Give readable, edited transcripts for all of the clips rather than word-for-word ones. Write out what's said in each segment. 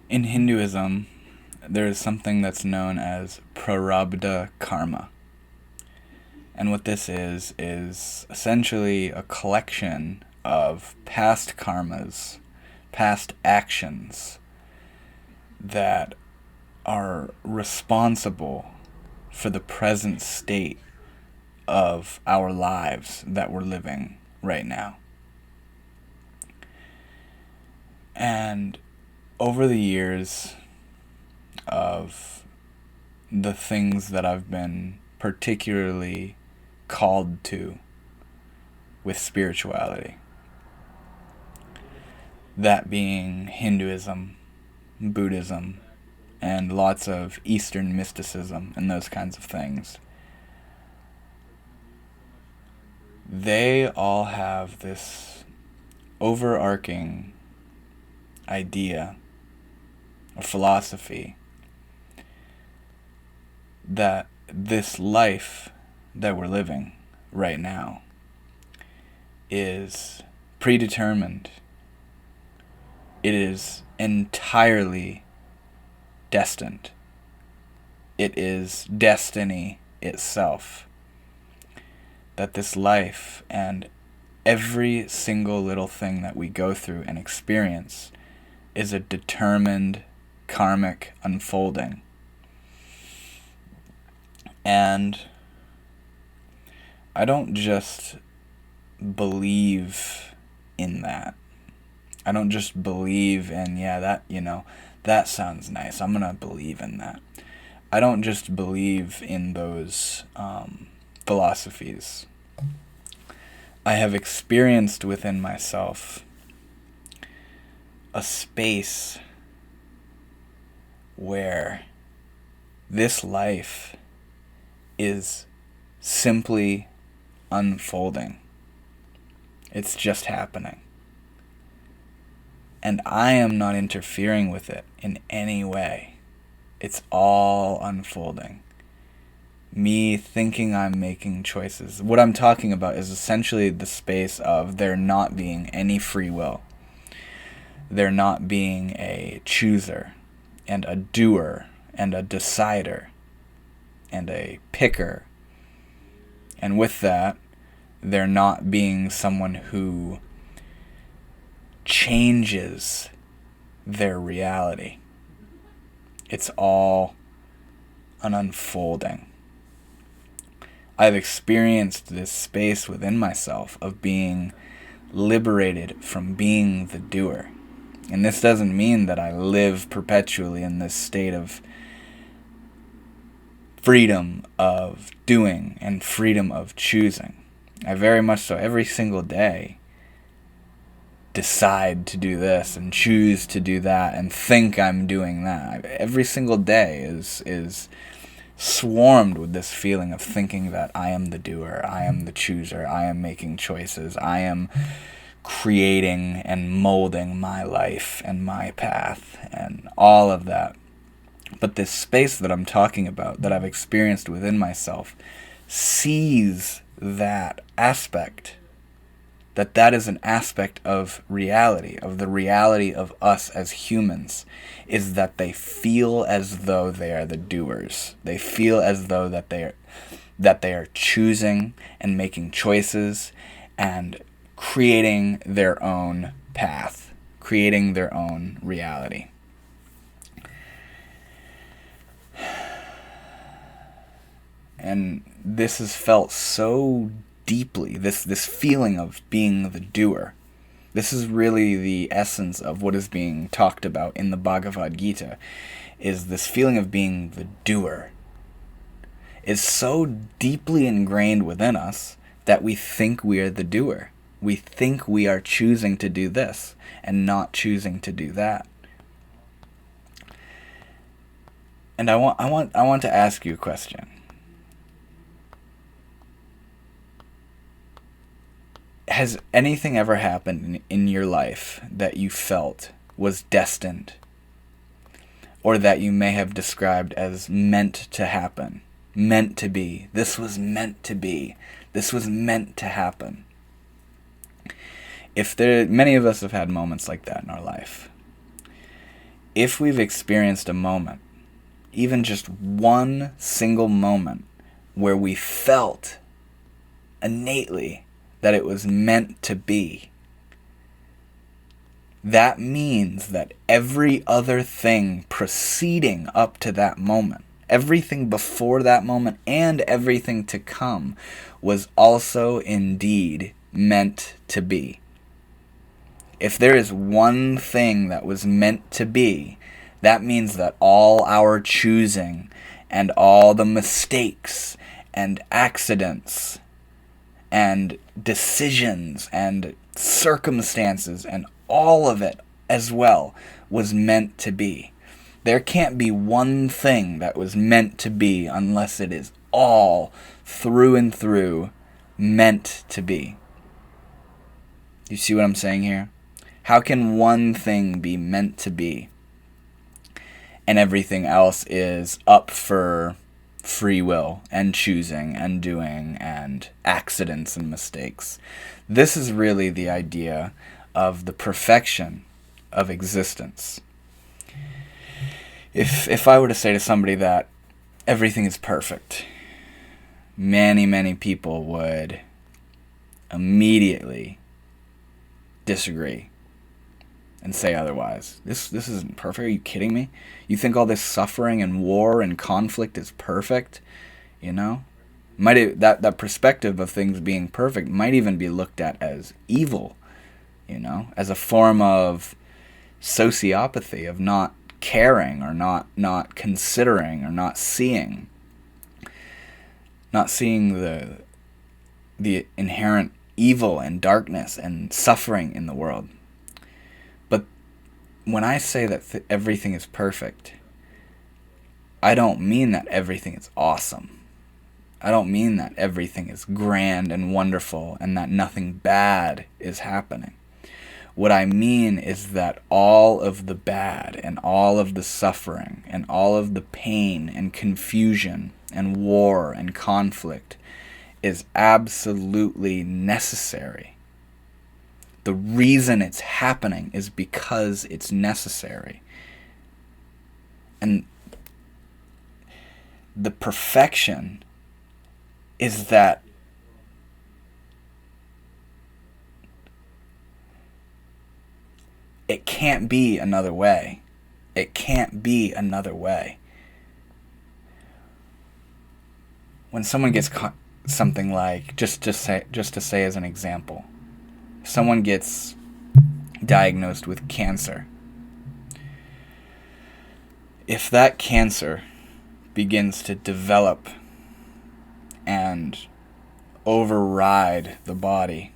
In Hinduism, there is something that's known as prarabdha karma. And what this is essentially a collection of past karmas, past actions that are responsible for the present state of our lives that we're living right now. And over the years of the things that I've been particularly called to with spirituality, that being Hinduism, Buddhism, and lots of Eastern mysticism and those kinds of things, they all have this overarching idea or philosophy that this life that we're living right now is predetermined. It is entirely destined. It is destiny itself. That this life and every single little thing that we go through and experience is a determined karmic unfolding. And I don't just believe in that. I don't just believe in, that sounds nice. I'm going to believe in that. I don't just believe in those philosophies. I have experienced within myself a space where this life is simply unfolding. It's just happening. And I am not interfering with it in any way. It's all unfolding. Me thinking I'm making choices. What I'm talking about is essentially the space of there not being any free will. There not being a chooser and a doer and a decider and a picker. And with that, there not being someone who changes their reality. It's all an unfolding. I've experienced this space within myself of being liberated from being the doer. And this doesn't mean that I live perpetually in this state of freedom of doing and freedom of choosing. I very much so every single day decide to do this and choose to do that and think I'm doing that. Every single day is swarmed with this feeling of thinking that I am the doer, I am the chooser, I am making choices, I am creating and molding my life and my path and all of that. But this space that I'm talking about, that I've experienced within myself, sees that aspect, that is an aspect of reality, of the reality of us as humans, is that they feel as though they are the doers. They feel as though that they are choosing and making choices and creating their own path, creating their own reality. And this is felt so deeply, this feeling of being the doer. This is really the essence of what is being talked about in the Bhagavad Gita, is this feeling of being the doer. It's so deeply ingrained within us that we think we are the doer. We think we are choosing to do this and not choosing to do that. And I want to ask you a question. Has anything ever happened in your life that you felt was destined, or that you may have described as meant to happen, meant to be? This was meant to be. This was meant to happen. Many of us have had moments like that in our life. if we've experienced a moment, even just one single moment, where we felt innately that it was meant to be, that means that every other thing preceding up to that moment, everything before that moment and everything to come, was also indeed meant to be. If there is one thing that was meant to be, that means that all our choosing and all the mistakes and accidents and decisions and circumstances and all of it as well was meant to be. There can't be one thing that was meant to be unless it is all through and through meant to be. You see what I'm saying here? How can one thing be meant to be and everything else is up for free will and choosing and doing and accidents and mistakes? This is really the idea of the perfection of existence. If I were to say to somebody that everything is perfect, many people would immediately disagree and say otherwise. This isn't perfect. Are you kidding me? You think all this suffering and war and conflict is perfect? You know? That perspective of things being perfect might even be looked at as evil, you know, as a form of sociopathy, of not caring or not considering or not seeing the inherent evil and darkness and suffering in the world. But when I say that everything is perfect, I don't mean that everything is awesome. I don't mean that everything is grand and wonderful and that nothing bad is happening. What I mean is that all of the bad and all of the suffering and all of the pain and confusion and war and conflict is absolutely necessary. The reason it's happening is because it's necessary. And the perfection is that it can't be another way. It can't be another way. When someone gets something like, just to say as an example, someone gets diagnosed with cancer. If that cancer begins to develop and override the body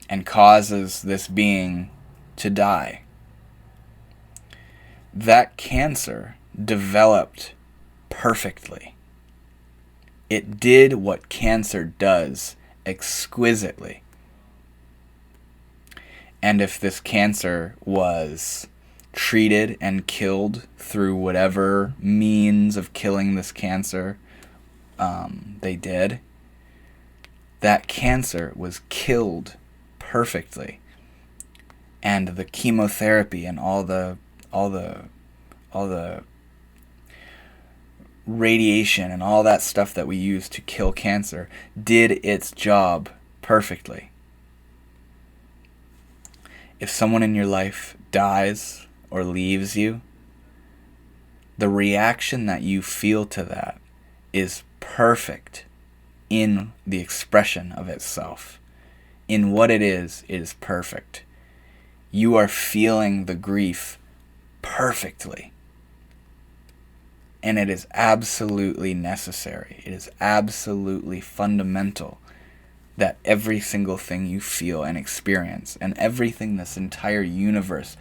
and causes this being to die, that cancer developed perfectly. It did what cancer does exquisitely. And if this cancer was treated and killed through whatever means of killing this cancer they did, that cancer was killed perfectly. And the chemotherapy and all the radiation and all that stuff that we use to kill cancer did its job perfectly. If someone in your life dies or leaves you, the reaction that you feel to that is perfect in the expression of itself. In what it is perfect. You are feeling the grief perfectly. And it is absolutely necessary. It is absolutely fundamental that every single thing you feel and experience, and everything this entire universe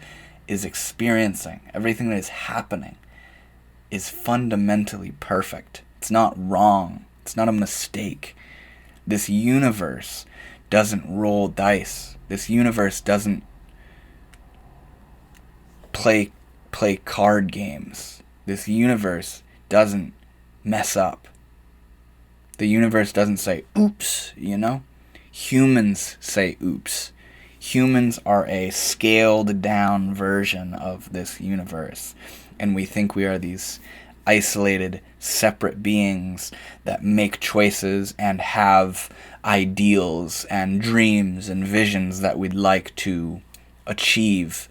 is experiencing, everything that is happening, is fundamentally perfect. It's not wrong. It's not a mistake. This universe doesn't roll dice. This universe doesn't play card games. This universe doesn't mess up. The universe doesn't say, oops, you know? Humans say oops. Humans are a scaled down version of this universe, and we think we are these isolated, separate beings that make choices and have ideals and dreams and visions that we'd like to achieve,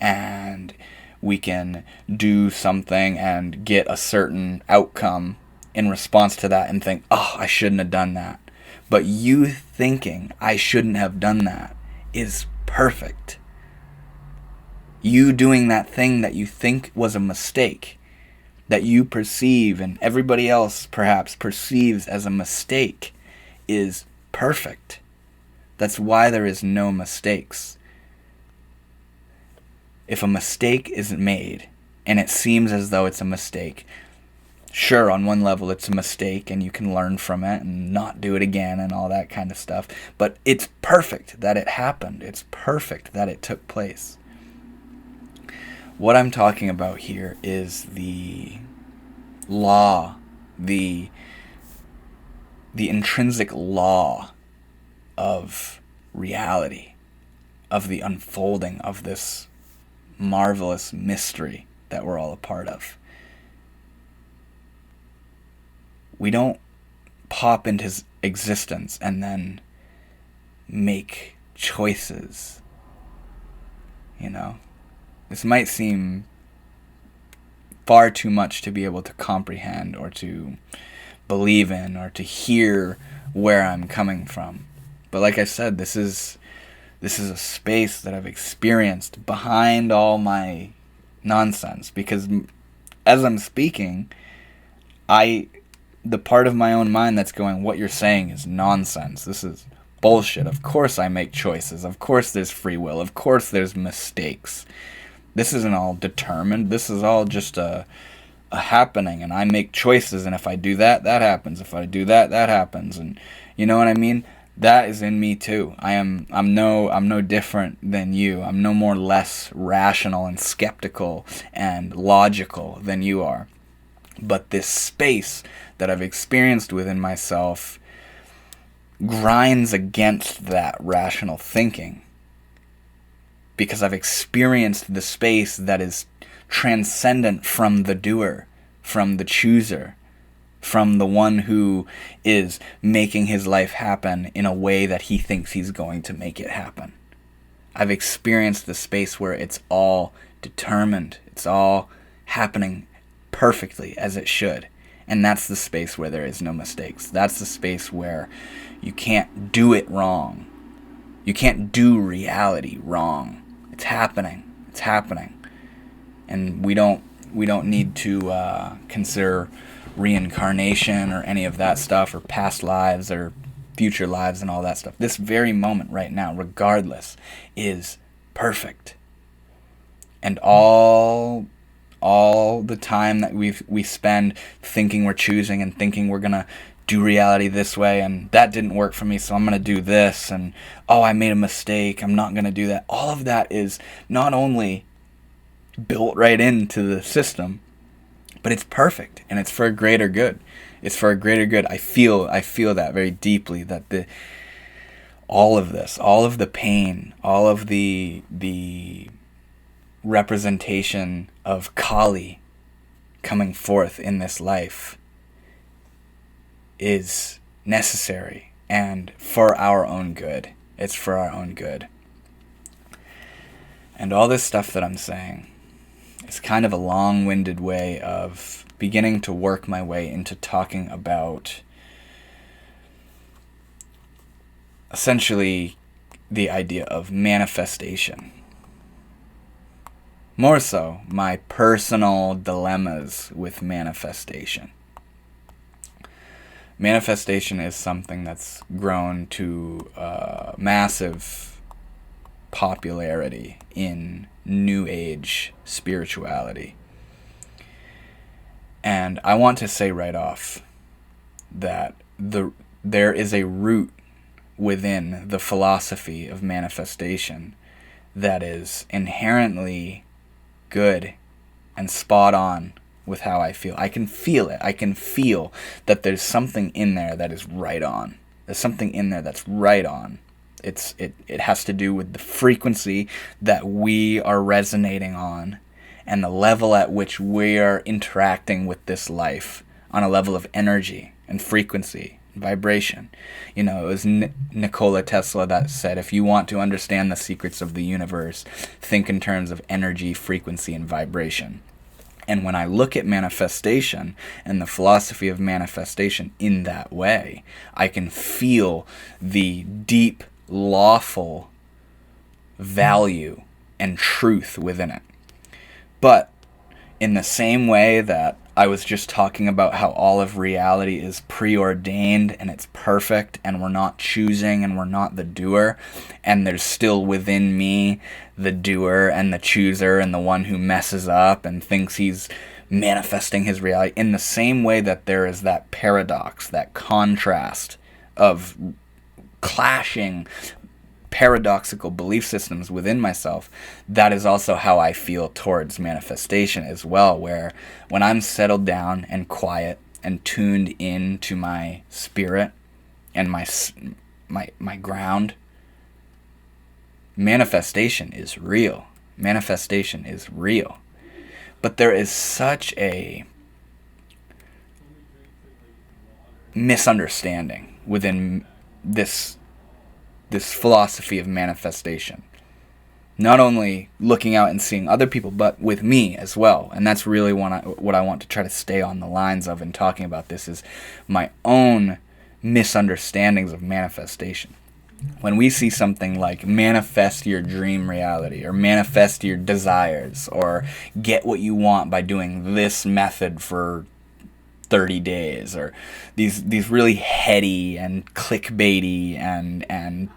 and we can do something and get a certain outcome in response to that and think, oh, I shouldn't have done that. But you thinking I shouldn't have done that is perfect. You doing that thing that you think was a mistake, that you perceive and everybody else perhaps perceives as a mistake, is perfect. That's why there is no mistakes. If a mistake isn't made, and it seems as though it's a mistake, sure, on one level it's a mistake and you can learn from it and not do it again and all that kind of stuff, but it's perfect that it happened. It's perfect that it took place. What I'm talking about here is the law, the intrinsic law of reality, of the unfolding of this marvelous mystery that we're all a part of. We don't pop into existence and then make choices. This might seem far too much to be able to comprehend or to believe in or to hear where I'm coming from. But like I said, this is a space that I've experienced behind all my nonsense, because as I'm speaking, the part of my own mind that's going, what you're saying is nonsense. This is bullshit. Of course I make choices. Of course there's free will. Of course there's mistakes. This isn't all determined. This is all just a happening, and I make choices, and if I do that, that happens. If I do that, that happens. And you know what I mean? That is in me too. I'm no different than you. I'm no more less rational and skeptical and logical than you are. But this space that I've experienced within myself grinds against that rational thinking, because I've experienced the space that is transcendent from the doer, from the chooser, from the one who is making his life happen in a way that he thinks he's going to make it happen. I've experienced the space where it's all determined. It's all happening perfectly as it should. And that's the space where there is no mistakes. That's the space where you can't do it wrong. You can't do reality wrong. It's happening. It's happening. And we don't need to consider reincarnation or any of that stuff, or past lives or future lives and all that stuff. This very moment right now, regardless, is perfect. And all the time that we spend thinking we're choosing and thinking we're gonna do reality this way, and that didn't work for me, so I'm gonna do this, and oh, I made a mistake, I'm not gonna do that. All of that is not only built right into the system, but it's perfect, and it's for a greater good. It's for a greater good. I feel that very deeply, that all of this, all of the pain, all of the representation of Kali coming forth in this life is necessary and for our own good. It's for our own good. And all this stuff that I'm saying, it's kind of a long-winded way of beginning to work my way into talking about essentially the idea of manifestation. More so, my personal dilemmas with manifestation. Manifestation is something that's grown to massive popularity in New Age spirituality. And I want to say right off that there is a root within the philosophy of manifestation that is inherently good and spot on with how I feel. I can feel it. I can feel that there's something in there that is right on. There's something in there that's right on. It has to do with the frequency that we are resonating on and the level at which we are interacting with this life on a level of energy and frequency and vibration. You know, it was Nikola Tesla that said, if you want to understand the secrets of the universe, think in terms of energy, frequency, and vibration. And when I look at manifestation and the philosophy of manifestation in that way, I can feel the deep, lawful value and truth within it. But in the same way that I was just talking about how all of reality is preordained and it's perfect and we're not choosing and we're not the doer, and there's still within me the doer and the chooser and the one who messes up and thinks he's manifesting his reality, in the same way that there is that paradox, that contrast of clashing paradoxical belief systems within myself, that is also how I feel towards manifestation as well, where when I'm settled down and quiet and tuned in to my spirit and my ground, manifestation is real. Manifestation is real. But there is such a misunderstanding within this philosophy of manifestation. Not only looking out and seeing other people, but with me as well. And that's really what I want to try to stay on the lines of in talking about this, is my own misunderstandings of manifestation. When we see something like manifest your dream reality, or manifest your desires, or get what you want by doing this method for 30 days, or these really heady and clickbaity and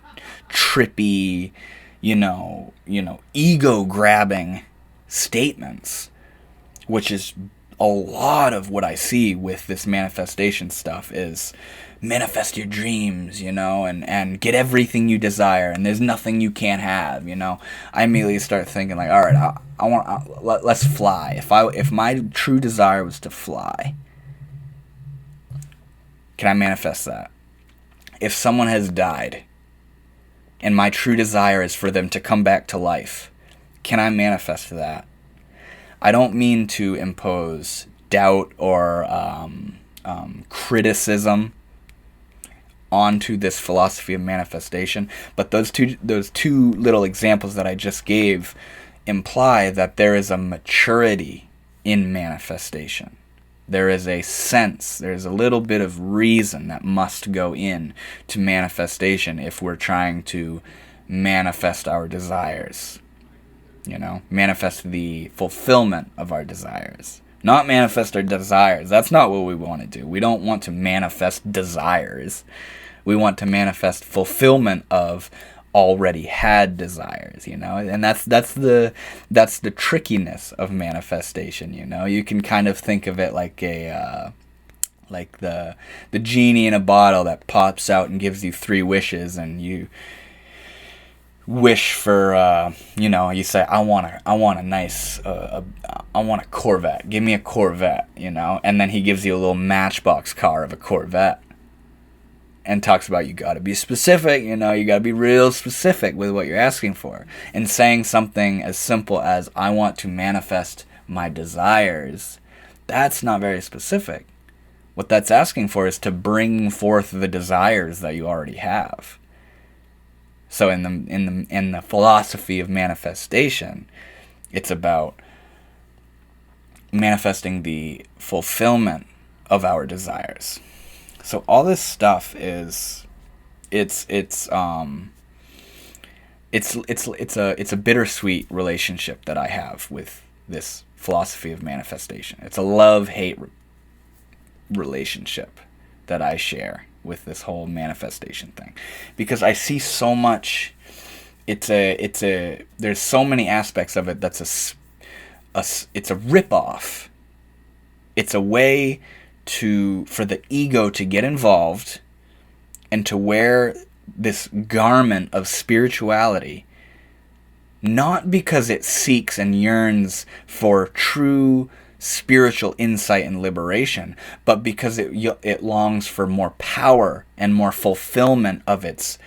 trippy, ego grabbing statements, which is a lot of what I see with this manifestation stuff, is manifest your dreams, and get everything you desire, and there's nothing you can't have, I immediately start thinking like, all right, let's fly. If my true desire was to fly, can I manifest that? If someone has died and my true desire is for them to come back to life, can I manifest that? I don't mean to impose doubt or criticism onto this philosophy of manifestation, but those two little examples that I just gave imply that there is a maturity in manifestation. There is a sense, there's a little bit of reason that must go in to manifestation if we're trying to manifest our desires. Manifest the fulfillment of our desires. Not manifest our desires. That's not what we want to do. We don't want to manifest desires. We want to manifest fulfillment of already had desires, and that's the trickiness of manifestation. You can kind of think of it like like the genie in a bottle that pops out and gives you 3 wishes, and you wish for you say, I want a nice I want a Corvette, give me a Corvette, and then he gives you a little Matchbox car of a Corvette. And talks about, you got to be specific, you got to be real specific with what you're asking for. And saying something as simple as, I want to manifest my desires, that's not very specific. What that's asking for is to bring forth the desires that you already have. So in the philosophy of manifestation, it's about manifesting the fulfillment of our desires. So all this stuff is, it's a bittersweet relationship that I have with this philosophy of manifestation. It's a love-hate relationship that I share with this whole manifestation thing, because I see so much. There's so many aspects of it that's it's a rip-off. It's a way for the ego to get involved and to wear this garment of spirituality, not because it seeks and yearns for true spiritual insight and liberation, but because it longs for more power and more fulfillment of its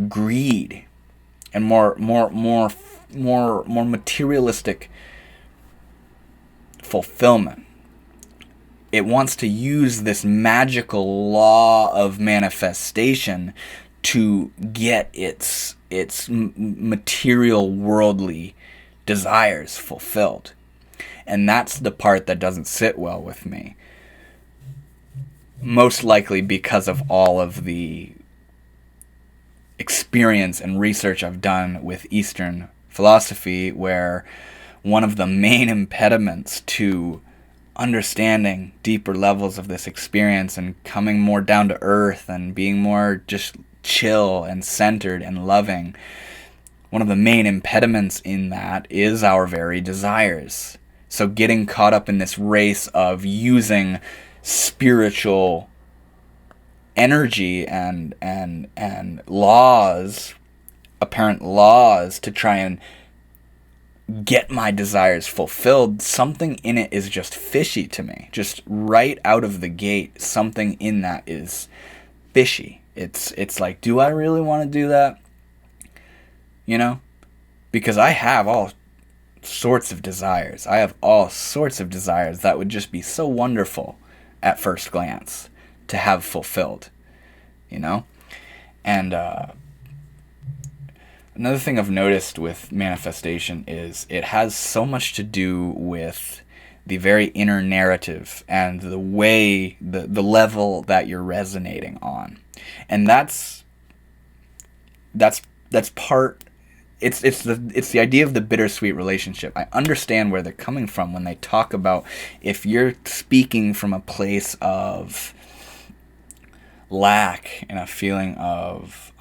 greed and more materialistic fulfillment. It wants to use this magical law of manifestation to get its material worldly desires fulfilled. And that's the part that doesn't sit well with me. Most likely because of all of the experience and research I've done with Eastern philosophy, where one of the main impediments to understanding deeper levels of this experience and coming more down to earth and being more just chill and centered and loving, one of the main impediments in that is our very desires. So getting caught up in this race of using spiritual energy and laws, apparent laws, to try and get my desires fulfilled, something in it is just fishy to me. Just right out of the gate, something in that is fishy. It's like, do I really want to do that? You know? Because I have all sorts of desires. I have all sorts of desires that would just be so wonderful at first glance to have fulfilled, you know? And another thing I've noticed with manifestation is it has so much to do with the very inner narrative and the way, the level that you're resonating on. And that's part. It's the idea of the bittersweet relationship. I understand where they're coming from when they talk about if you're speaking from a place of lack and a feeling of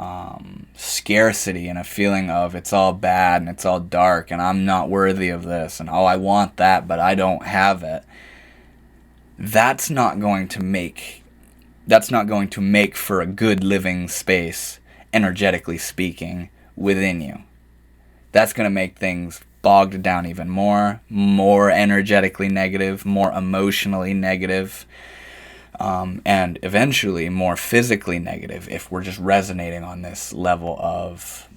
scarcity and a feeling of it's all bad and it's all dark and I'm not worthy of this and oh, I want that but I don't have it. That's not going to make for a good living space, energetically speaking, within you. That's going to make things bogged down even more energetically negative, more emotionally negative, and eventually more physically negative if we're just resonating on this level of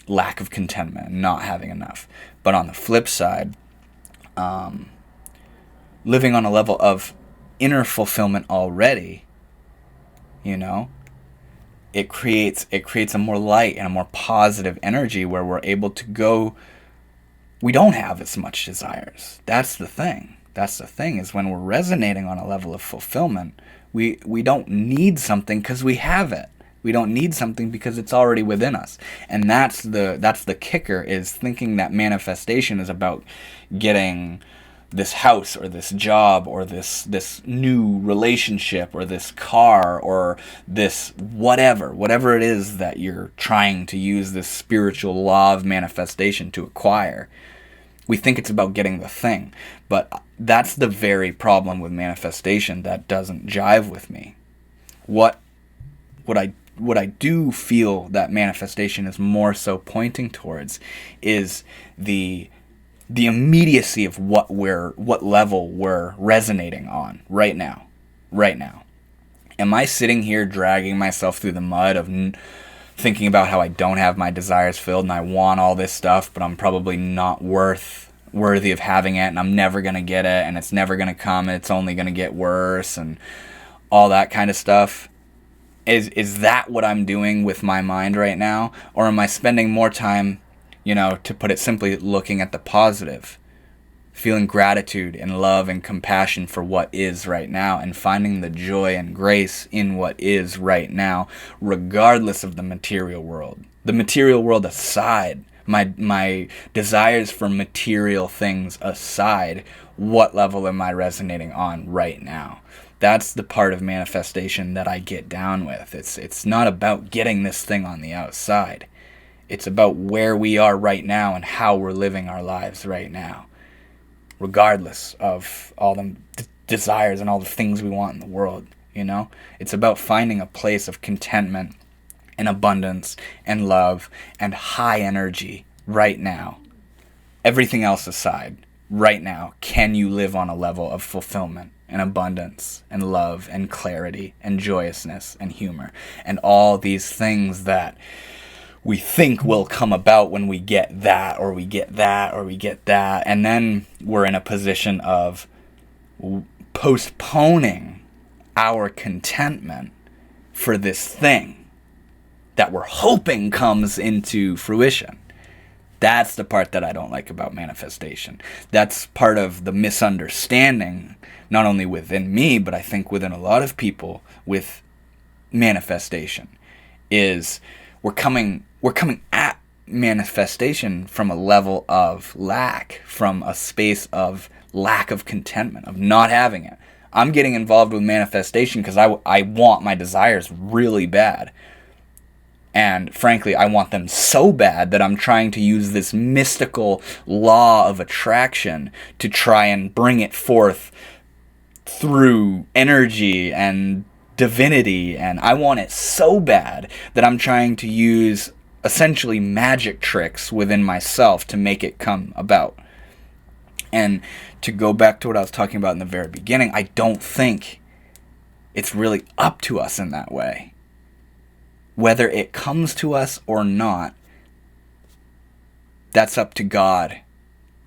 lack of contentment and not having enough. But on the flip side, living on a level of inner fulfillment already, you know, it creates a more light and a more positive energy where we're able to go. We don't have as much desires. That's the thing. Is when we're resonating on a level of fulfillment, we don't need something because we have it. We don't need something because it's already within us. And that's the kicker, is thinking that manifestation is about getting this house or this job or this new relationship or this car or this whatever it is that you're trying to use this spiritual law of manifestation to acquire. We think it's about getting the thing, but that's the very problem with manifestation that doesn't jive with me. What I do feel that manifestation is more so pointing towards is the immediacy of what level we're resonating on right now. Am I sitting here dragging myself through the mud of thinking about how I don't have my desires filled and I want all this stuff, but I'm probably not worthy of having it and I'm never going to get it and it's never going to come and it's only going to get worse and all that kind of stuff? Is that what I'm doing with my mind right now? Or am I spending more time, to put it simply, looking at the positive, feeling gratitude and love and compassion for what is right now and finding the joy and grace in what is right now, regardless of the material world? The material world aside, my desires for material things aside, what level am I resonating on right now? That's the part of manifestation that I get down with. It's not about getting this thing on the outside. It's about where we are right now and how we're living our lives right now, regardless of all the desires and all the things we want in the world, It's about finding a place of contentment and abundance and love and high energy right now. Everything else aside, right now, can you live on a level of fulfillment and abundance and love and clarity and joyousness and humor and all these things that we think will come about when we get that, or we get that, or we get that. And then we're in a position of postponing our contentment for this thing that we're hoping comes into fruition. That's the part that I don't like about manifestation. That's part of the misunderstanding, not only within me, but I think within a lot of people with manifestation, is we're coming at manifestation from a level of lack, from a space of lack of contentment, of not having it. I'm getting involved with manifestation because I want my desires really bad. And frankly, I want them so bad that I'm trying to use this mystical law of attraction to try and bring it forth through energy and divinity. And I want it so bad that I'm trying to use essentially magic tricks within myself to make it come about. And to go back to what I was talking about in the very beginning, I don't think it's really up to us in that way. Whether it comes to us or not, that's up to God.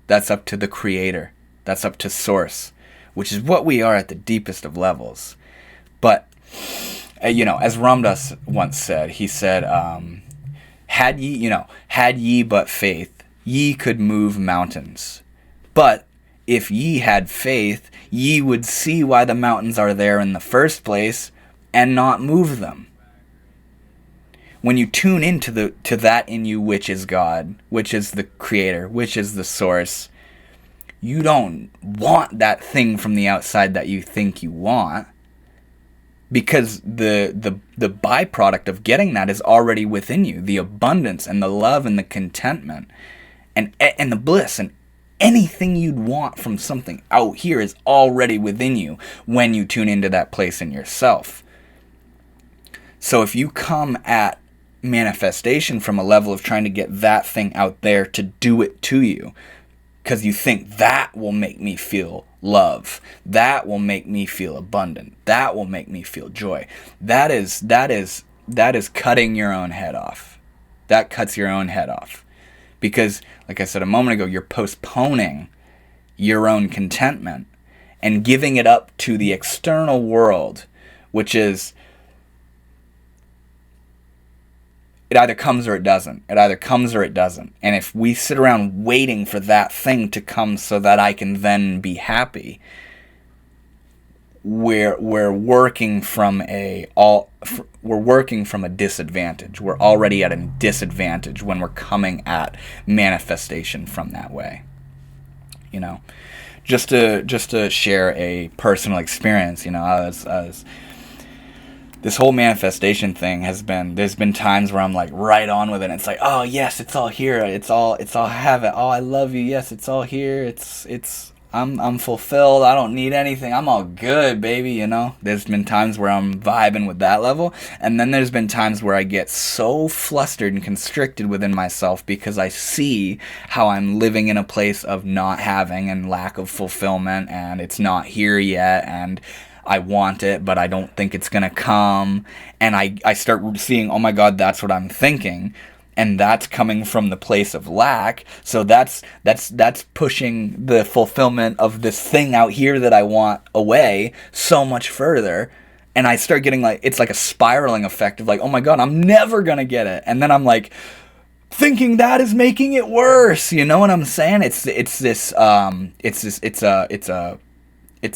That's up to the Creator. That's up to Source, which is what we are at the deepest of levels. But, as Ram Dass once said, he said, had ye but faith, ye could move mountains. But if ye had faith, ye would see why the mountains are there in the first place and not move them. When you tune into to that in you, which is God, which is the Creator, which is the Source, you don't want that thing from the outside that you think you want, because the byproduct of getting that is already within you. The abundance and the love and the contentment and the bliss and anything you'd want from something out here is already within you when you tune into that place in yourself. So if you come at manifestation from a level of trying to get that thing out there to do it to you, because you think that will make me feel love, that will make me feel abundant, that will make me feel joy, that is cutting your own head off. That cuts your own head off. Because, like I said a moment ago, you're postponing your own contentment and giving it up to the external world, which is, it either comes or it doesn't. It either comes or it doesn't. And if we sit around waiting for that thing to come so that I can then be happy, we're working from a disadvantage. We're already at a disadvantage when we're coming at manifestation from that way. Just to share a personal experience. As this whole manifestation thing there's been times where I'm like right on with it. And it's like, oh yes, it's all here. It's all I have it. Oh, I love you. Yes, it's all here. I'm fulfilled. I don't need anything. I'm all good, baby. There's been times where I'm vibing with that level. And then there's been times where I get so flustered and constricted within myself because I see how I'm living in a place of not having and lack of fulfillment, and it's not here yet, and I want it, but I don't think it's going to come. And I start seeing, oh my God, that's what I'm thinking. And that's coming from the place of lack. So that's pushing the fulfillment of this thing out here that I want away so much further. And I start getting it's like a spiraling effect of oh my God, I'm never going to get it. And then I'm thinking that is making it worse. You know what I'm saying? It's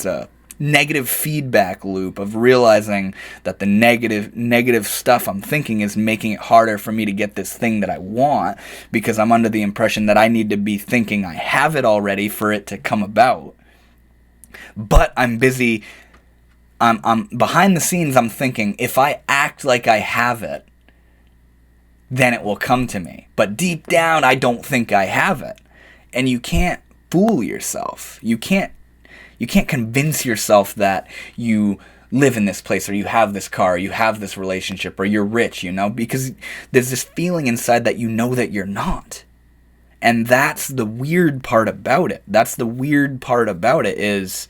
a negative feedback loop of realizing that the negative stuff I'm thinking is making it harder for me to get this thing that I want, because I'm under the impression that I need to be thinking I have it already for it to come about. But I'm busy, I'm behind the scenes, I'm thinking if I act like I have it, then it will come to me. But deep down, I don't think I have it. And you can't fool yourself. You can't convince yourself that you live in this place, or you have this car, or you have this relationship, or you're rich, because there's this feeling inside that that you're not. And that's the weird part about it. Is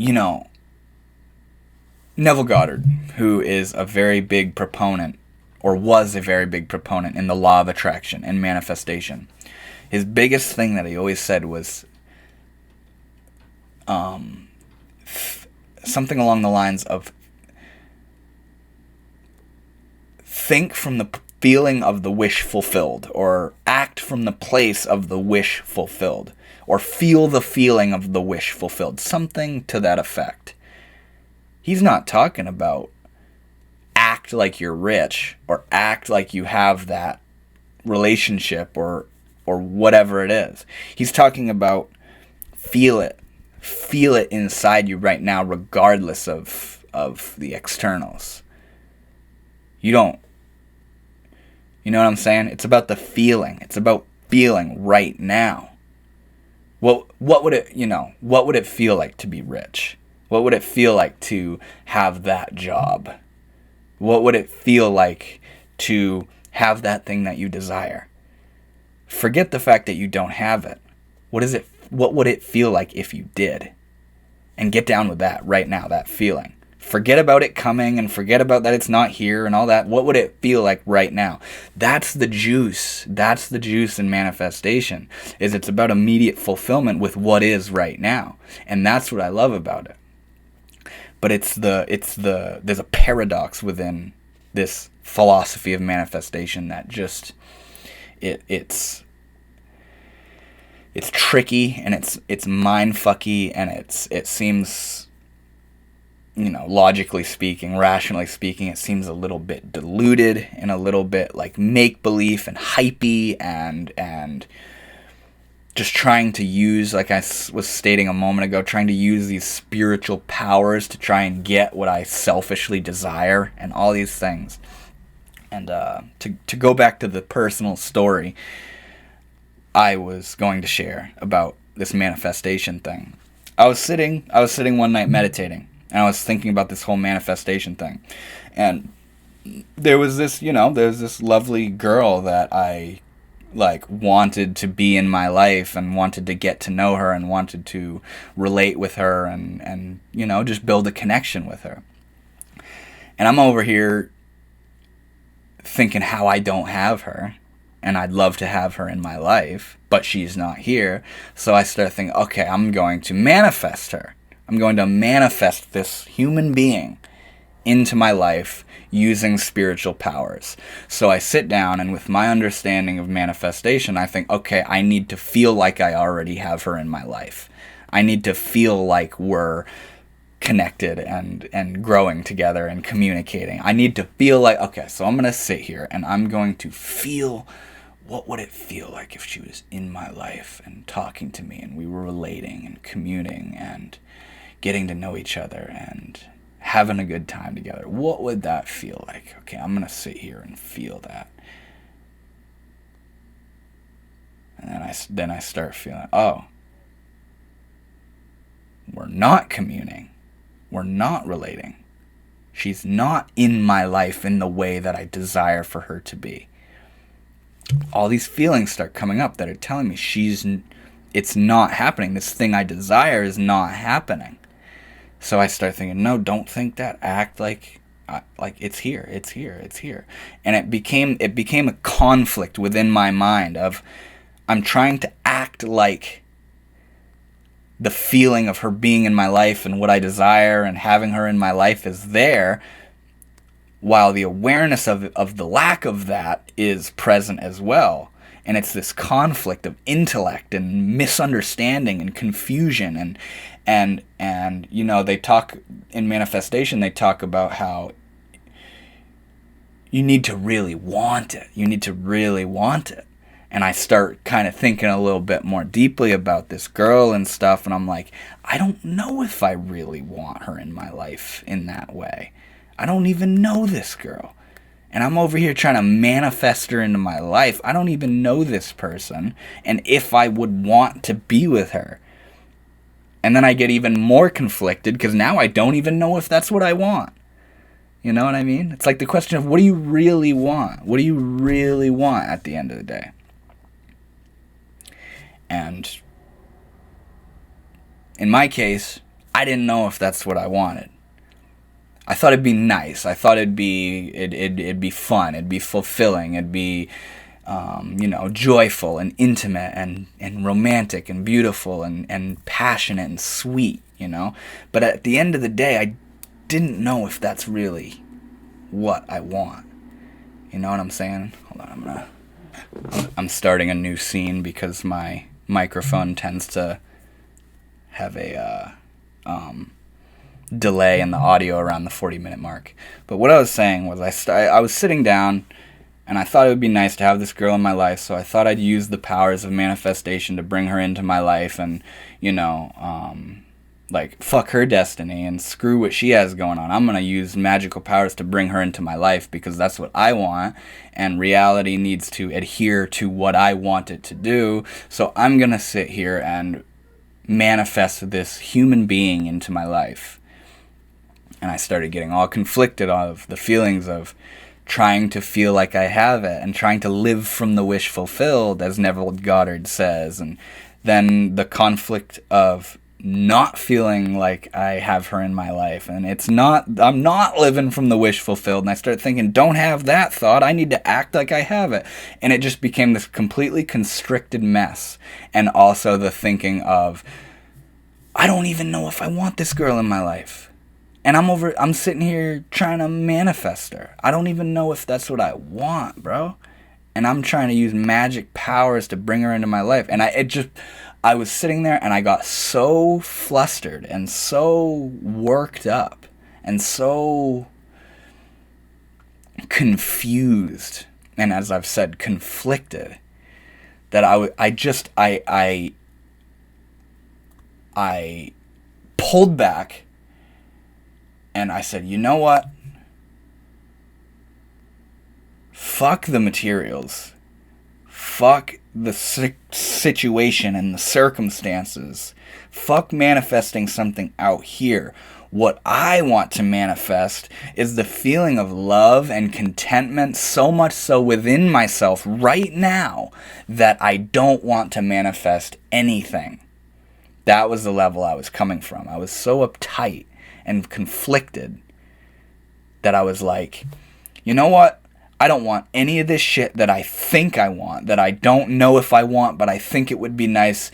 you know, Neville Goddard, who is a very big proponent, or was a very big proponent in the law of attraction and manifestation, his biggest thing that he always said was something along the lines of, think from the feeling of the wish fulfilled, or act from the place of the wish fulfilled, or feel the feeling of the wish fulfilled, something to that effect. He's not talking about act like you're rich, or act like you have that relationship, or whatever it is. He's talking about feel it inside you right now, regardless of the externals. You know what I'm saying? It's about the feeling. It's about feeling right now. What would it feel like to be rich? What would it feel like to have that job? What would it feel like to have that thing that you desire? Forget the fact that you don't have it. What would it feel like if you did? And get down with that right now, that feeling. Forget about it coming, and forget about that it's not here and all that. What would it feel like right now? That's the juice. That's the juice in manifestation. It's about immediate fulfillment with what is right now. And that's what I love about it. But there's a paradox within this philosophy of manifestation that just it's tricky, and it's mind-fucky, and it seems, logically speaking, rationally speaking, it seems a little bit diluted and a little bit like make-believe and hypey, and just trying to use, like I was stating a moment ago, trying to use these spiritual powers to try and get what I selfishly desire, and all these things. And to go back to the personal story I was going to share about this manifestation thing. I was sitting one night meditating, and I was thinking about this whole manifestation thing. And there was this lovely girl that I wanted to be in my life, and wanted to get to know her, and wanted to relate with her, and just build a connection with her. And I'm over here thinking how I don't have her, and I'd love to have her in my life, but she's not here. So I start thinking, okay, I'm going to manifest her. I'm going to manifest this human being into my life using spiritual powers. So I sit down, and with my understanding of manifestation, I think, okay, I need to feel like I already have her in my life. I need to feel like we're connected and growing together and communicating. I need to feel like, okay, so I'm going to sit here, and I'm going to feel, what would it feel like if she was in my life and talking to me, and we were relating and communing and getting to know each other and having a good time together. What would that feel like? Okay, I'm going to sit here and feel that. And then I start feeling, oh, we're not communing. We're not relating. She's not in my life in the way that I desire for her to be. All these feelings start coming up that are telling me it's not happening. This thing I desire is not happening. So I start thinking, no, don't think that. Act like it's here, it's here, it's here. And it became a conflict within my mind of, I'm trying to act like the feeling of her being in my life and what I desire and having her in my life is there, while the awareness of the lack of that is present as well. And it's this conflict of intellect and misunderstanding and confusion, and they talk in manifestation, they talk about how you need to really want it. You need to really want it. And I start kind of thinking a little bit more deeply about this girl and stuff, and I'm like, I don't know if I really want her in my life in that way. I don't even know this girl. And I'm over here trying to manifest her into my life. I don't even know this person, and if I would want to be with her. And then I get even more conflicted, because now I don't even know if that's what I want. You know what I mean? It's like the question of, what do you really want? What do you really want at the end of the day? And in my case, I didn't know if that's what I wanted. I thought it'd be nice. I thought it'd be fun. It'd be fulfilling. It'd be, joyful and intimate and romantic and beautiful and passionate and sweet, But at the end of the day, I didn't know if that's really what I want. You know what I'm saying? Hold on, I'm starting a new scene because my microphone tends to have a delay in the audio around the 40-minute mark. But what I was saying was I was sitting down and I thought it would be nice to have this girl in my life, so I thought I'd use the powers of manifestation to bring her into my life and, fuck her destiny and screw what she has going on. I'm going to use magical powers to bring her into my life because that's what I want, and reality needs to adhere to what I want it to do. So I'm going to sit here and manifest this human being into my life. And I started getting all conflicted of the feelings of trying to feel like I have it and trying to live from the wish fulfilled, as Neville Goddard says. And then the conflict of not feeling like I have her in my life. And I'm not living from the wish fulfilled. And I started thinking, don't have that thought. I need to act like I have it. And it just became this completely constricted mess. And also the thinking of, I don't even know if I want this girl in my life. And I'm sitting here trying to manifest her. I don't even know if that's what I want, bro. And I'm trying to use magic powers to bring her into my life. And I was sitting there and I got so flustered and so worked up and so confused, and as I've said, conflicted, that I pulled back. And I said, you know what? Fuck the materials. Fuck the situation and the circumstances. Fuck manifesting something out here. What I want to manifest is the feeling of love and contentment, so much so within myself right now that I don't want to manifest anything. That was the level I was coming from. I was so uptight and conflicted that I was like, you know what? I don't want any of this shit that I think I want, that I don't know if I want, but I think it would be nice.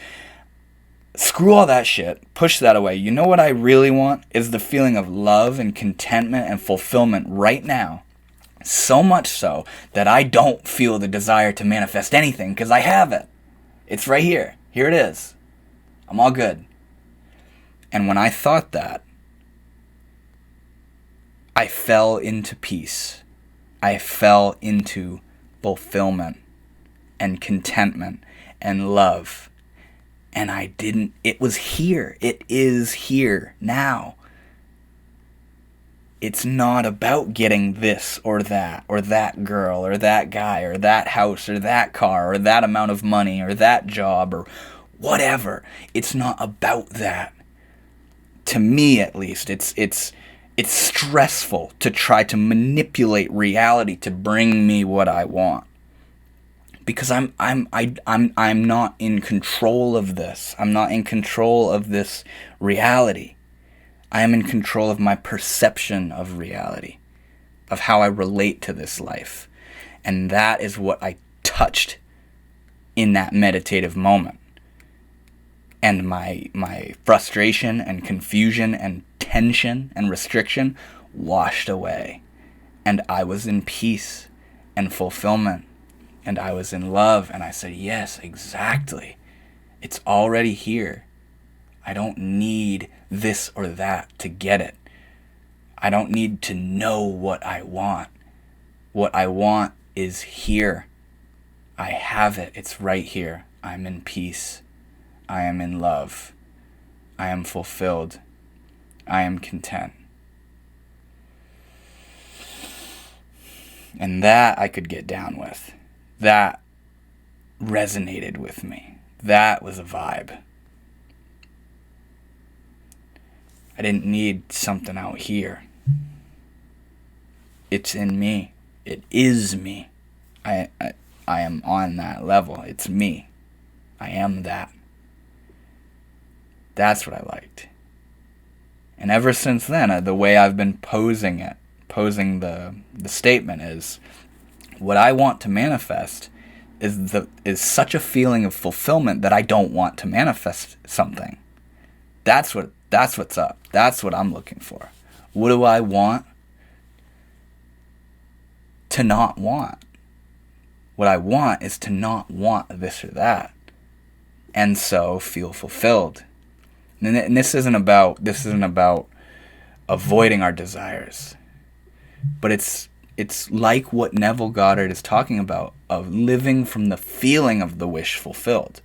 Screw all that shit. Push that away. You know what I really want is the feeling of love and contentment and fulfillment right now. So much so that I don't feel the desire to manifest anything because I have it. It's right here. Here it is. I'm all good. And when I thought that, I fell into peace. I fell into fulfillment and contentment and love. And it was here. It is here now. It's not about getting this or that girl or that guy or that house or that car or that amount of money or that job or whatever. It's not about that. To me, at least, it's stressful to try to manipulate reality to bring me what I want, because I'm not in control of this. I'm not in control of this reality. I am in control of my perception of reality, of how I relate to this life, and that is what I touched in that meditative moment. And my frustration and confusion and tension and restriction washed away. And I was in peace and fulfillment. And I was in love. And I said, yes, exactly. It's already here. I don't need this or that to get it. I don't need to know what I want. What I want is here. I have it. It's right here. I'm in peace. I am in love. I am fulfilled. I am content. And that I could get down with. That resonated with me. That was a vibe. I didn't need something out here. It's in me. It is me. I am on that level. It's me. I am that. That's what I liked. And ever since then, the way I've been posing the statement is, what I want to manifest is such a feeling of fulfillment that I don't want to manifest something. That's what's up. That's what I'm looking for. What do I want to not want? What I want is to not want this or that, and so feel fulfilled. And this isn't about avoiding our desires, but it's like what Neville Goddard is talking about, of living from the feeling of the wish fulfilled.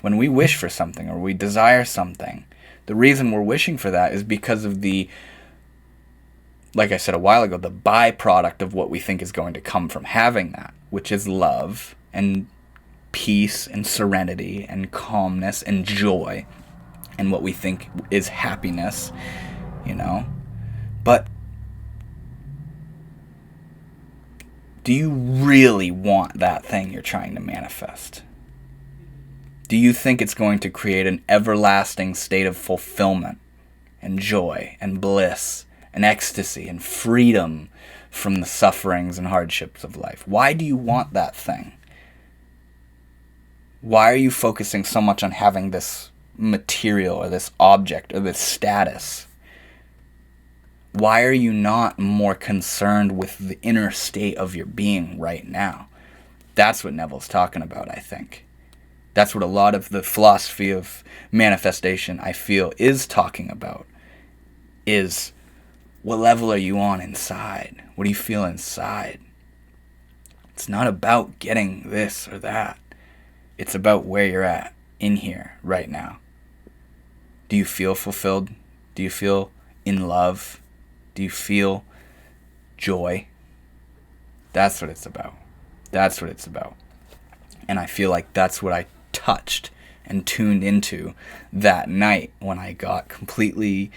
When we wish for something or we desire something, the reason we're wishing for that is because of the, like I said a while ago, the byproduct of what we think is going to come from having that, which is love and peace and serenity and calmness and joy and what we think is happiness, But do you really want that thing you're trying to manifest? Do you think it's going to create an everlasting state of fulfillment and joy and bliss and ecstasy and freedom from the sufferings and hardships of life? Why do you want that thing? Why are you focusing so much on having this material or this object or this status? Why are you not more concerned with the inner state of your being right now? That's what Neville's talking about, I think. That's what a lot of the philosophy of manifestation, I feel, is talking about. Is, what level are you on inside? What do you feel inside? It's not about getting this or that. It's about where you're at in here right now. Do you feel fulfilled? Do you feel in love? Do you feel joy? That's what it's about. That's what it's about. And I feel like that's what I touched and tuned into that night when I got completely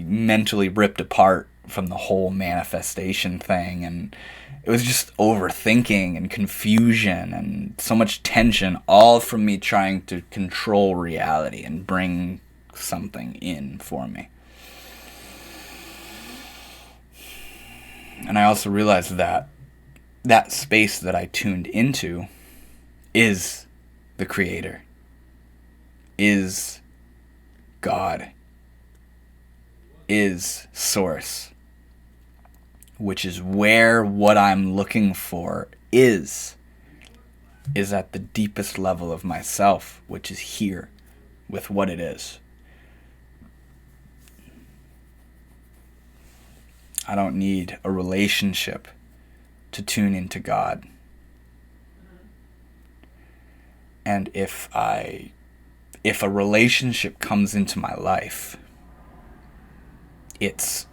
mentally ripped apart from the whole manifestation thing. And it was just overthinking and confusion and so much tension, all from me trying to control reality and bring something in for me. And I also realized that that space that I tuned into is the Creator, is God, is Source, which is where what I'm looking for is at the deepest level of myself, which is here with what it is. I don't need a relationship to tune into God. And if a relationship comes into my life, it's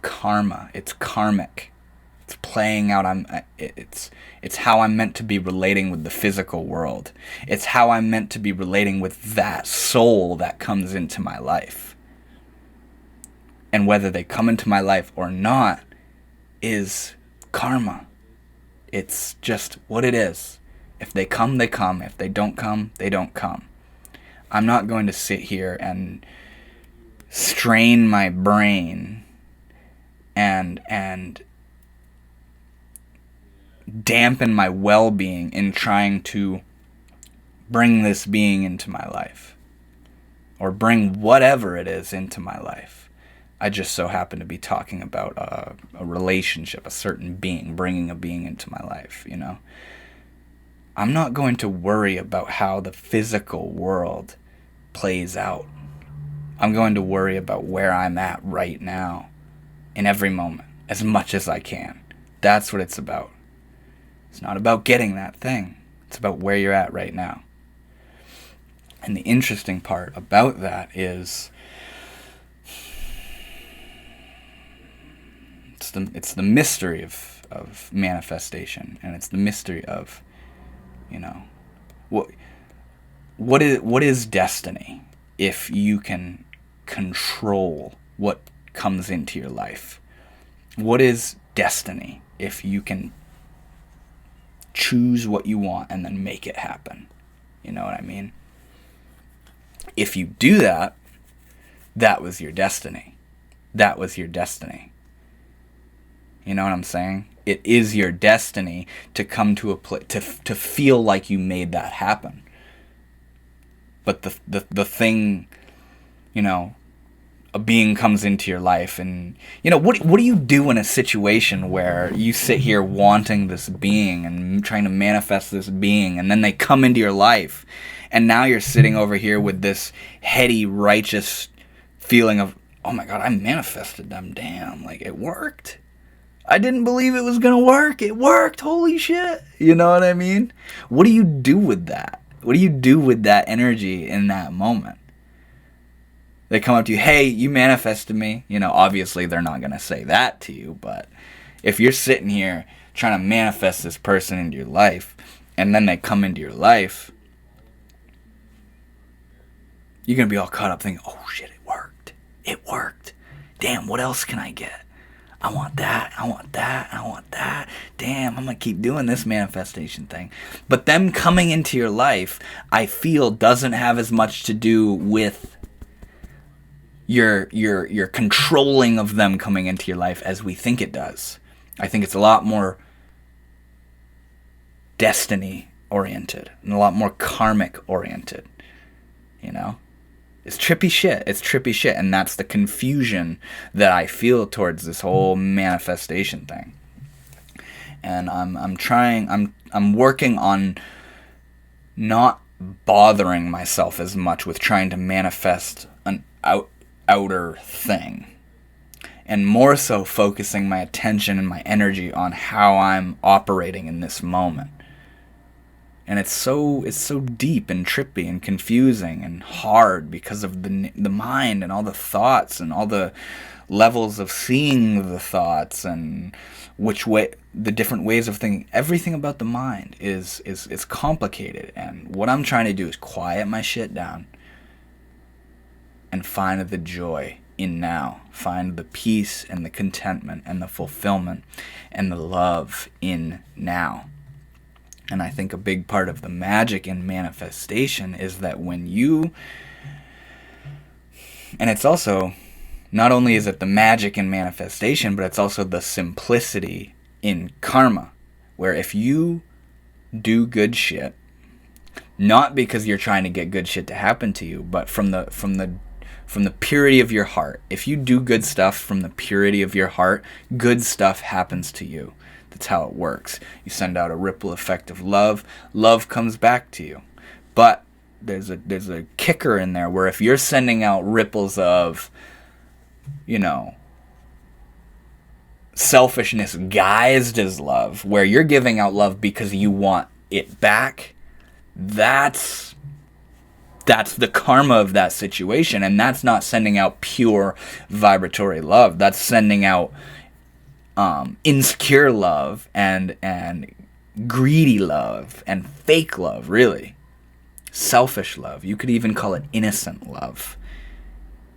karma, it's karmic. It's playing out. It's how I'm meant to be relating with the physical world. It's how I'm meant to be relating with that soul that comes into my life. And whether they come into my life or not is karma. It's just what it is. If they come, they come. If they don't come, they don't come. I'm not going to sit here and strain my brain and dampen my well-being in trying to bring this being into my life, or bring whatever it is into my life. I just so happen to be talking about a relationship, a certain being, bringing a being into my life, I'm not going to worry about how the physical world plays out. I'm going to worry about where I'm at right now, in every moment, as much as I can. That's what it's about. It's not about getting that thing. It's about where you're at right now. And the interesting part about that is it's the mystery of manifestation, and it's the mystery of, what is destiny if you can control what comes into your life? What is destiny if you can choose what you want and then make it happen? You know what I mean? If you do that, that was your destiny. That was your destiny. You know what I'm saying? It is your destiny to come to a place, to feel like you made that happen. But the thing, you know, a being comes into your life, and you know, what do you do in a situation where you sit here wanting this being and trying to manifest this being, and then they come into your life, and now you're sitting over here with this heady, righteous feeling of, oh my God, I manifested them. Damn, like it worked. I didn't believe it was gonna work. It worked. Holy shit. You know what I mean? What do you do with that? What do you do with that energy in that moment? They come up to you, hey, you manifested me. You know, obviously they're not going to say that to you, but if you're sitting here trying to manifest this person into your life, and then they come into your life, you're going to be all caught up thinking, oh shit, it worked. It worked. Damn, what else can I get? I want that, I want that, I want that. Damn, I'm going to keep doing this manifestation thing. But them coming into your life, I feel, doesn't have as much to do with your controlling of them coming into your life as we think it does. I think it's a lot more destiny oriented and a lot more karmic oriented. You know? It's trippy shit. It's trippy shit. And that's the confusion that I feel towards this whole manifestation thing. And I'm working on not bothering myself as much with trying to manifest an outer thing, and more so focusing my attention and my energy on how I'm operating in this moment. And it's so deep and trippy and confusing and hard because of the mind and all the thoughts and all the levels of seeing the thoughts and which way, the different ways of thinking. Everything about the mind is complicated, and what I'm trying to do is quiet my shit down and find the joy in now. Find the peace and the contentment and the fulfillment and the love in now. And I think a big part of the magic in manifestation is that when you... And it's also... Not only is it the magic in manifestation, but it's also the simplicity in karma. Where if you do good shit, not because you're trying to get good shit to happen to you, but from the purity of your heart. If you do good stuff from the purity of your heart, good stuff happens to you. That's how it works. You send out a ripple effect of love. Love comes back to you. But there's a kicker in there where if you're sending out ripples of, you know, selfishness guised as love, where you're giving out love because you want it back, that's the karma of that situation, and that's not sending out pure vibratory love. That's sending out insecure love and greedy love and fake love, really. Selfish love. You could even call it innocent love,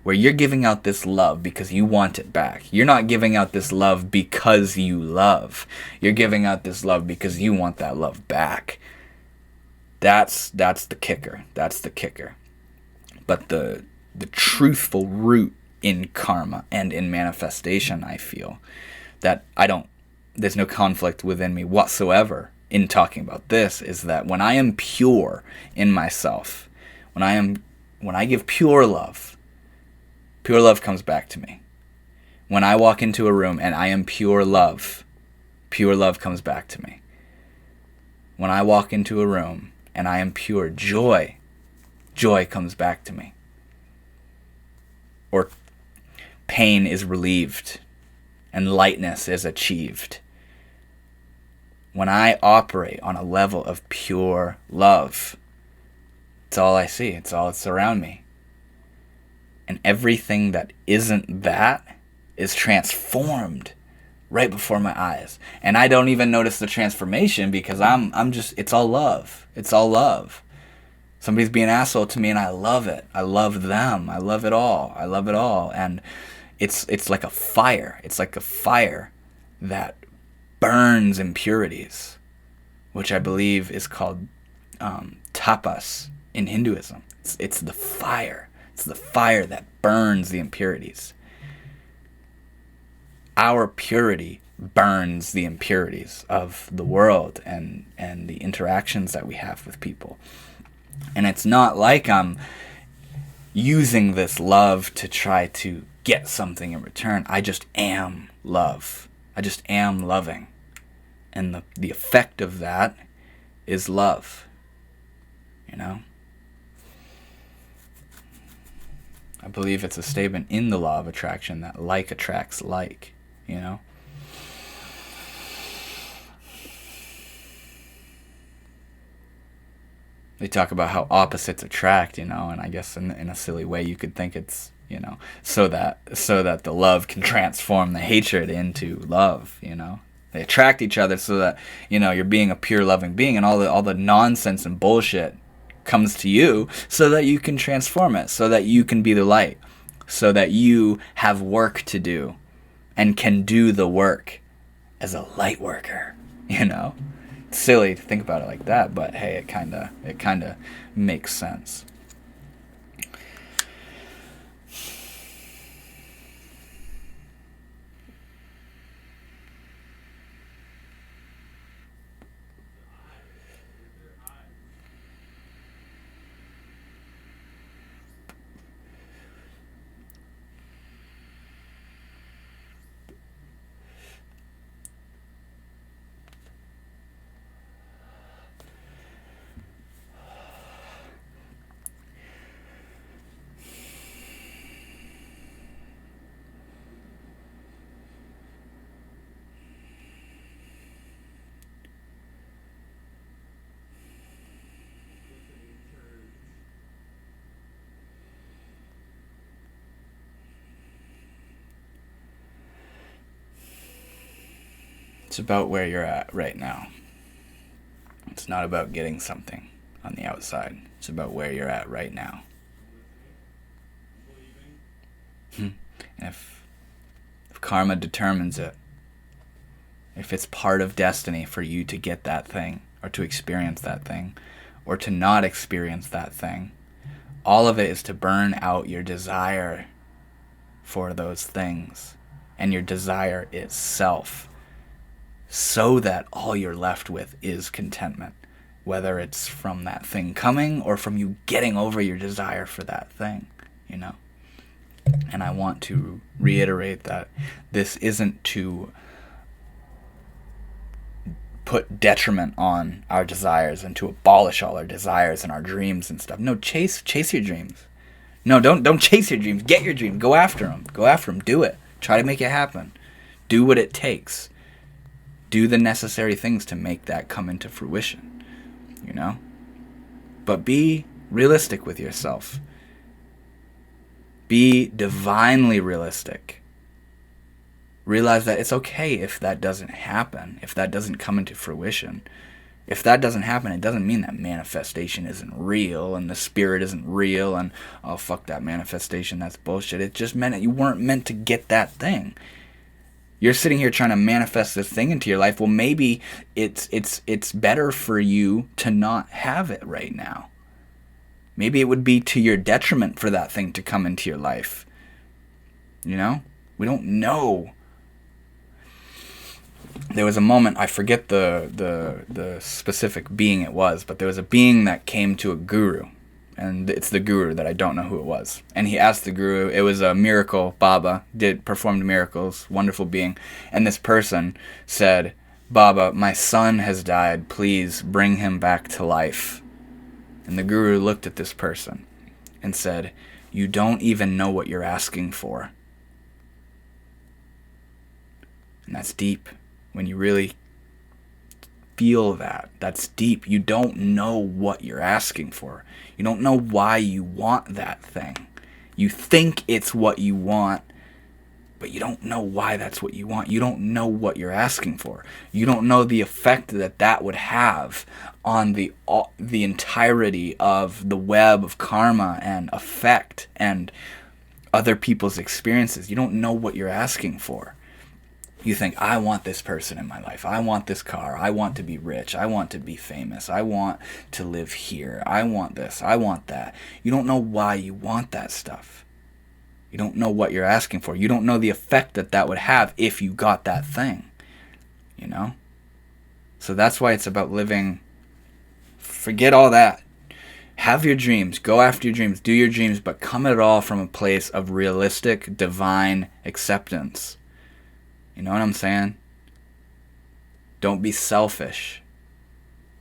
where you're giving out this love because you want it back. You're not giving out this love because you love. You're giving out this love because you want that love back. That's the kicker. That's the kicker. But the truthful root in karma and in manifestation, I feel that there's no conflict within me whatsoever in talking about this, is that when I am pure in myself, when I give pure love comes back to me. When I walk into a room and I am pure love comes back to me. When I walk into a room and I am pure joy comes back to me. Or pain is relieved and lightness is achieved. When I operate on a level of pure love, it's all I see. It's all that's around me. And everything that isn't that is transformed right before my eyes. And I don't even notice the transformation because I'm just, it's all love. It's all love. Somebody's being an asshole to me and I love it. I love them. I love it all. I love it all. And it's like a fire. It's like a fire that burns impurities, which I believe is called tapas in Hinduism. It's the fire. It's the fire that burns the impurities. Our purity burns the impurities of the world and the interactions that we have with people. And it's not like I'm using this love to try to get something in return. I just am love. I just am loving. And the effect of that is love. You know? I believe it's a statement in the law of attraction that like attracts like, you know? They talk about how opposites attract, you know, and I guess in a silly way you could think it's, you know, so that the love can transform the hatred into love, you know. They attract each other so that, you know, you're being a pure loving being, and all the nonsense and bullshit comes to you so that you can transform it, so that you can be the light, so that you have work to do and can do the work as a light worker, you know. It's silly to think about it like that, but hey, it kind of makes sense. It's about where you're at right now. It's not about getting something on the outside. It's about where you're at right now. If karma determines it, if it's part of destiny for you to get that thing, or to experience that thing, or to not experience that thing, all of it is to burn out your desire for those things and your desire itself, so that all you're left with is contentment, whether it's from that thing coming or from you getting over your desire for that thing, you know. And I want to reiterate that this isn't to put detriment on our desires and to abolish all our desires and our dreams and stuff. No, chase your dreams. No, don't chase your dreams. Get your dreams. Go after them. Go after them. Do it. Try to make it happen. Do what it takes. Do the necessary things to make that come into fruition, you know? But be realistic with yourself. Be divinely realistic. Realize that it's okay if that doesn't happen, if that doesn't come into fruition. If that doesn't happen, it doesn't mean that manifestation isn't real and the spirit isn't real and, oh, fuck that manifestation, that's bullshit. It just meant that you weren't meant to get that thing. You're sitting here trying to manifest this thing into your life. Well, maybe it's better for you to not have it right now. Maybe it would be to your detriment for that thing to come into your life. You know? We don't know. There was a moment, I forget the specific being it was, but there was a being that came to a guru. And it's the guru that I don't know who it was. And he asked the guru, it was a miracle, Baba, performed miracles, wonderful being. And this person said, Baba, my son has died, please bring him back to life. And the guru looked at this person and said, you don't even know what you're asking for. And that's deep. When you really feel that, that's deep. You don't know what you're asking for. You don't know why you want that thing. You think it's what you want, but you don't know why that's what you want. You don't know what you're asking for. You don't know the effect that would have on the entirety of the web of karma and effect and other people's experiences. You don't know what you're asking for. You think, I want this person in my life. I want this car. I want to be rich. I want to be famous. I want to live here. I want this. I want that. You don't know why you want that stuff. You don't know what you're asking for. You don't know the effect that that would have if you got that thing. You know? So that's why it's about living. Forget all that. Have your dreams. Go after your dreams. Do your dreams. But come at it all from a place of realistic, divine acceptance. You know what I'm saying? Don't be selfish.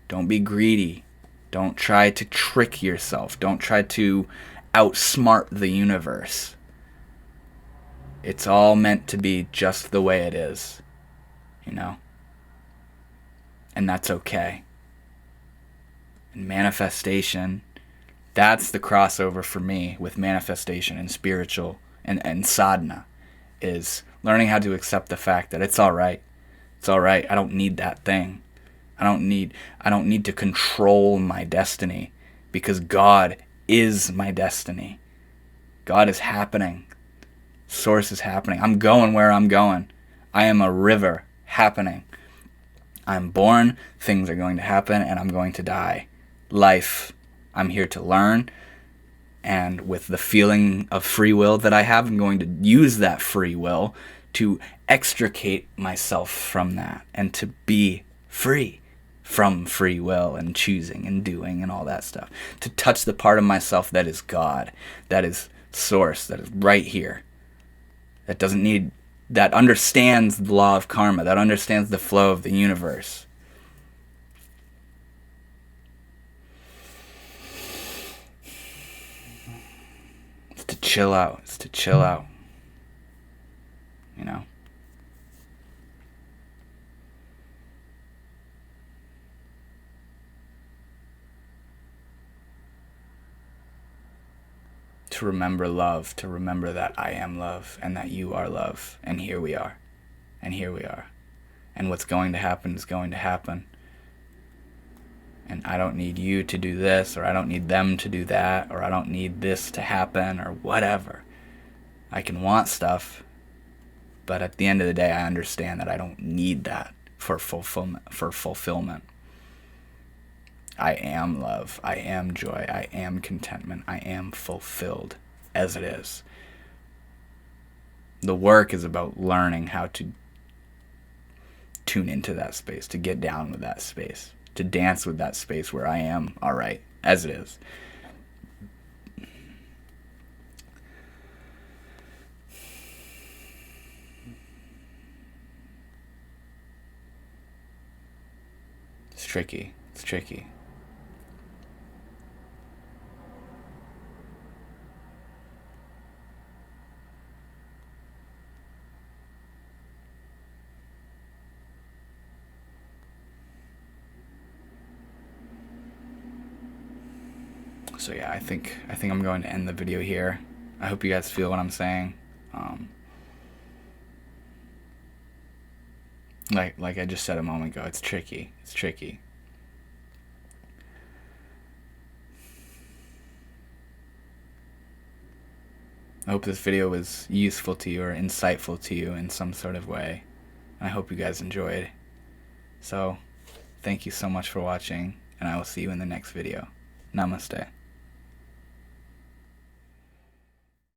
Don't be greedy. Don't try to trick yourself. Don't try to outsmart the universe. It's all meant to be just the way it is. You know? And that's okay. And manifestation, that's the crossover for me with manifestation and spiritual and sadhana, is learning how to accept the fact that it's all right. It's all right. I don't need that thing. I don't need to control my destiny, because God is my destiny. God is happening. Source is happening. I'm going where I'm going. I am a river happening. I'm born, things are going to happen, and I'm going to die. Life, I'm here to learn, and with the feeling of free will that I have, I'm going to use that free will to extricate myself from that and to be free from free will and choosing and doing and all that stuff. To touch the part of myself that is God, that is source, that is right here, that doesn't need, that understands the law of karma, that understands the flow of the universe. It's to chill out. It's to chill out. You know? To remember love, to remember that I am love and that you are love. And here we are. And here we are. And what's going to happen is going to happen. And I don't need you to do this, or I don't need them to do that, or I don't need this to happen, or whatever. I can want stuff, but at the end of the day, I understand that I don't need that for fulfillment. I am love. I am joy. I am contentment. I am fulfilled as it is. The work is about learning how to tune into that space, to get down with that space, to dance with that space where I am all right as it is. It's tricky. It's tricky. So yeah, I think I'm going to end the video here. I hope you guys feel what I'm saying. Like I just said a moment ago, it's tricky. It's tricky. I hope this video was useful to you or insightful to you in some sort of way. And I hope you guys enjoyed. So, thank you so much for watching, and I will see you in the next video. Namaste.